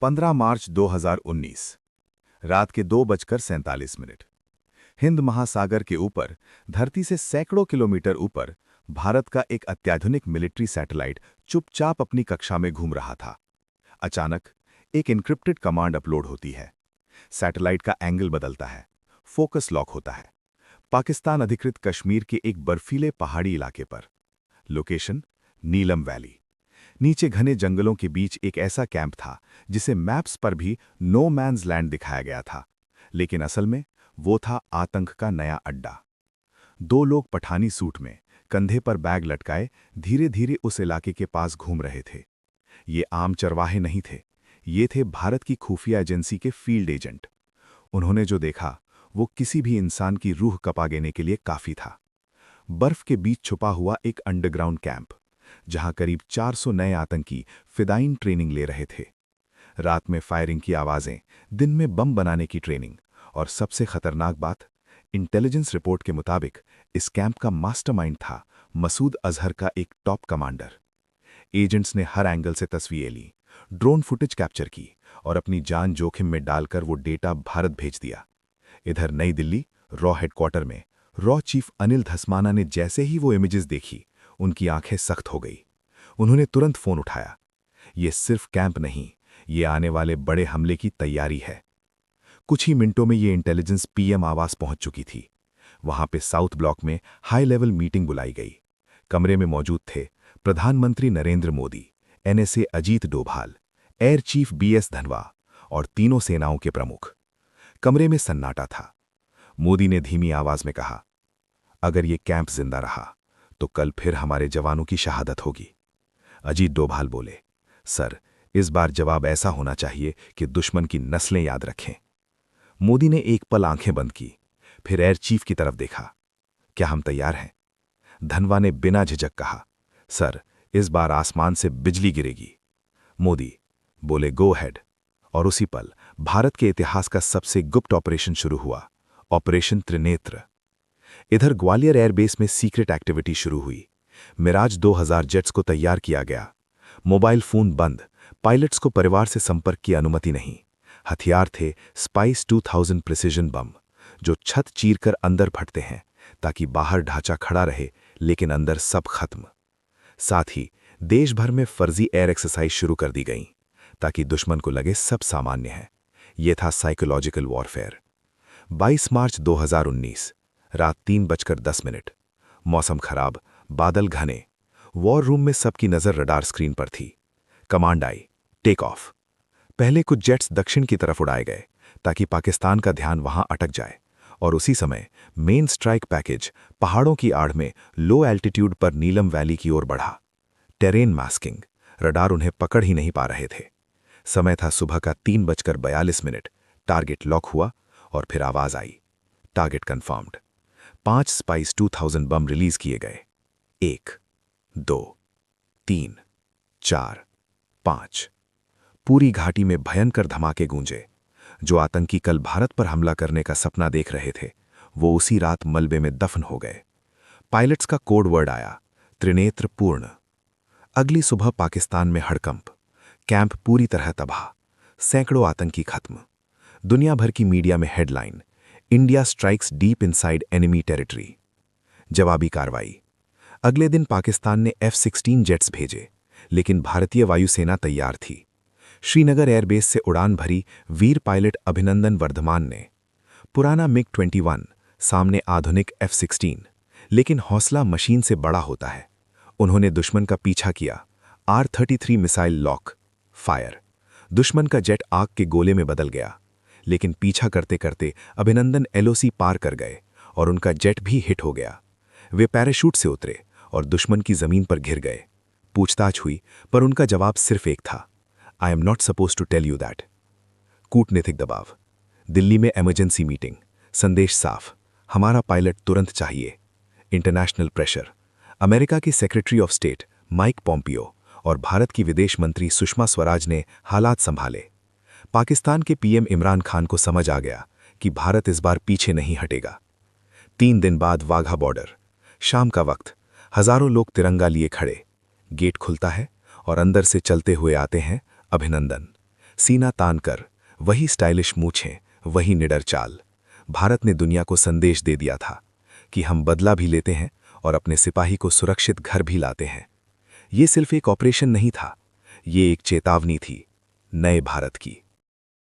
15 मार्च 2019 रात के 2:47। हिंद महासागर के ऊपर, धरती से सैकड़ों किलोमीटर ऊपर, भारत का एक अत्याधुनिक मिलिट्री सैटेलाइट चुपचाप अपनी कक्षा में घूम रहा था। अचानक एक इनक्रिप्टेड कमांड अपलोड होती है। सैटेलाइट का एंगल बदलता है, फोकस लॉक होता है। पाकिस्तान अधिकृत कश्मीर के एक बर्फीले पहाड़ी इलाके पर। लोकेशन नीलम वैली। नीचे घने जंगलों के बीच एक ऐसा कैंप था जिसे मैप्स पर भी नो मैन्स लैंड दिखाया गया था, लेकिन असल में वो था आतंक का नया अड्डा। दो लोग पठानी सूट में, कंधे पर बैग लटकाए, धीरे धीरे उस इलाके के पास घूम रहे थे। ये आम चरवाहे नहीं थे, ये थे भारत की खुफिया एजेंसी के फील्ड एजेंट। उन्होंने जो देखा वो किसी भी इंसान की रूह कपा देने के लिए काफी था। बर्फ के बीच छुपा हुआ एक अंडरग्राउंड कैंप, जहां करीब 400 नए आतंकी फिदाइन ट्रेनिंग ले रहे थे। रात में फायरिंग की आवाजें, दिन में बम बनाने की ट्रेनिंग, और सबसे खतरनाक बात, इंटेलिजेंस रिपोर्ट के मुताबिक इस कैंप का मास्टरमाइंड था मसूद अजहर का एक टॉप कमांडर। एजेंट्स ने हर एंगल से तस्वीरें ली, ड्रोन फुटेज कैप्चर की और अपनी जान जोखिम में डालकर वो डेटा भारत भेज दिया। इधर नई दिल्ली, रॉ हेडक्वार्टर में, रॉ चीफ अनिल धस्माना ने जैसे ही वो इमेजेस देखी, उनकी आंखें सख्त हो गई। उन्होंने तुरंत फोन उठाया। ये सिर्फ कैंप नहीं, ये आने वाले बड़े हमले की तैयारी है। कुछ ही मिनटों में ये इंटेलिजेंस पीएम आवास पहुंच चुकी थी। वहां पे साउथ ब्लॉक में हाई लेवल मीटिंग बुलाई गई। कमरे में मौजूद थे प्रधानमंत्री Narendra Modi, NSA Ajit Doval, air chief BS Dhanoa और तीनों सेनाओं के प्रमुख। कमरे में सन्नाटा था। मोदी ने धीमी आवाज में कहा, अगर ये कैंप जिंदा रहा तो कल फिर हमारे जवानों की शहादत होगी। अजीत डोभाल बोले, सर, इस बार जवाब ऐसा होना चाहिए कि दुश्मन की नस्लें याद रखें। मोदी ने एक पल आंखें बंद की, फिर एयर चीफ की तरफ देखा। क्या हम तैयार हैं? धनवा ने बिना झिझक कहा, सर, इस बार आसमान से बिजली गिरेगी। मोदी बोले, गो हेड। और उसी पल भारत के इतिहास का सबसे गुप्त ऑपरेशन शुरू हुआ, ऑपरेशन त्रिनेत्र। इधर ग्वालियर एयरबेस में सीक्रेट एक्टिविटी शुरू हुई। मिराज 2000 जेट्स को तैयार किया गया। मोबाइल फोन बंद, पायलट्स को परिवार से संपर्क की अनुमति नहीं। हथियार थे स्पाइस 2000 प्रिसिजन बम, जो छत चीरकर अंदर फटते हैं ताकि बाहर ढांचा खड़ा रहे लेकिन अंदर सब खत्म। साथ ही देश भर में फर्जी एयर एक्सरसाइज शुरू कर दी गई ताकि दुश्मन को लगे सब सामान्य है। यह था साइकोलॉजिकल वॉरफेयर। 22 मार्च 2019 रात 3:10। मौसम खराब, बादल घने। वॉर रूम में सबकी नजर रडार स्क्रीन पर थी। कमांड आई, टेक ऑफ। पहले कुछ जेट्स दक्षिण की तरफ उड़ाए गए ताकि पाकिस्तान का ध्यान वहां अटक जाए, और उसी समय मेन स्ट्राइक पैकेज पहाड़ों की आड़ में लो एल्टीट्यूड पर नीलम वैली की ओर बढ़ा। टेरेन मास्किंग, रडार उन्हें पकड़ ही नहीं पा रहे थे। समय था सुबह का 3:42। टारगेट लॉक हुआ और फिर आवाज आई, टारगेट कंफर्म्ड। 5 स्पाइस 2000 बम रिलीज किए गए। 1, 2, 3, 4, 5। पूरी घाटी में भयंकर धमाके गूंजे। जो आतंकी कल भारत पर हमला करने का सपना देख रहे थे, वो उसी रात मलबे में दफन हो गए। पायलट्स का कोड वर्ड आया, त्रिनेत्र पूर्ण। अगली सुबह पाकिस्तान में हड़कंप, कैंप पूरी तरह तबाह, सैकड़ों आतंकी खत्म। दुनिया भर की मीडिया में headline, India strikes deep inside enemy territory. जवाबी कार्रवाई। अगले दिन पाकिस्तान ने F-16 जेट्स भेजे, लेकिन भारतीय वायुसेना तैयार थी। श्रीनगर एयरबेस से उड़ान भरी वीर पायलट अभिनंदन वर्धमान ने। पुराना MiG-21, सामने आधुनिक F-16, लेकिन हौसला मशीन से बड़ा होता है। उन्होंने दुश्मन का पीछा किया। R-33 missile lock, fire. दुश्मन का जेट आग के गोले में बदल गया, लेकिन पीछा करते करते अभिनंदन LOC पार कर गए और उनका जेट भी हिट हो गया। वे पैराशूट से उतरे और दुश्मन की जमीन पर घिर गए। पूछताछ हुई, पर उनका जवाब सिर्फ एक था, I am not suppose to tell you that. कूटनीतिक दबाव। दिल्ली में इमरजेंसी मीटिंग, संदेश साफ, हमारा पायलट तुरंत चाहिए। International pressure. अमेरिका की secretary of state Mike Pompeo और भारत की विदेश मंत्री सुषमा स्वराज ने हालात संभाले। पाकिस्तान के पीएम इमरान खान को समझ आ गया कि भारत इस बार पीछे नहीं हटेगा। 3 दिन बाद वाघा बॉर्डर। शाम का वक्त, हजारों लोग तिरंगा लिए खड़े। गेट खुलता है और अंदर से चलते हुए आते हैं अभिनंदन। सीना तान कर, वही स्टाइलिश मूछें, वही निडर चाल। भारत ने दुनिया को संदेश दे दिया था कि हम बदला भी लेते हैं और अपने सिपाही को सुरक्षित घर भी लाते हैं। ये सिर्फ एक ऑपरेशन नहीं था, ये एक चेतावनी थी, नए भारत की।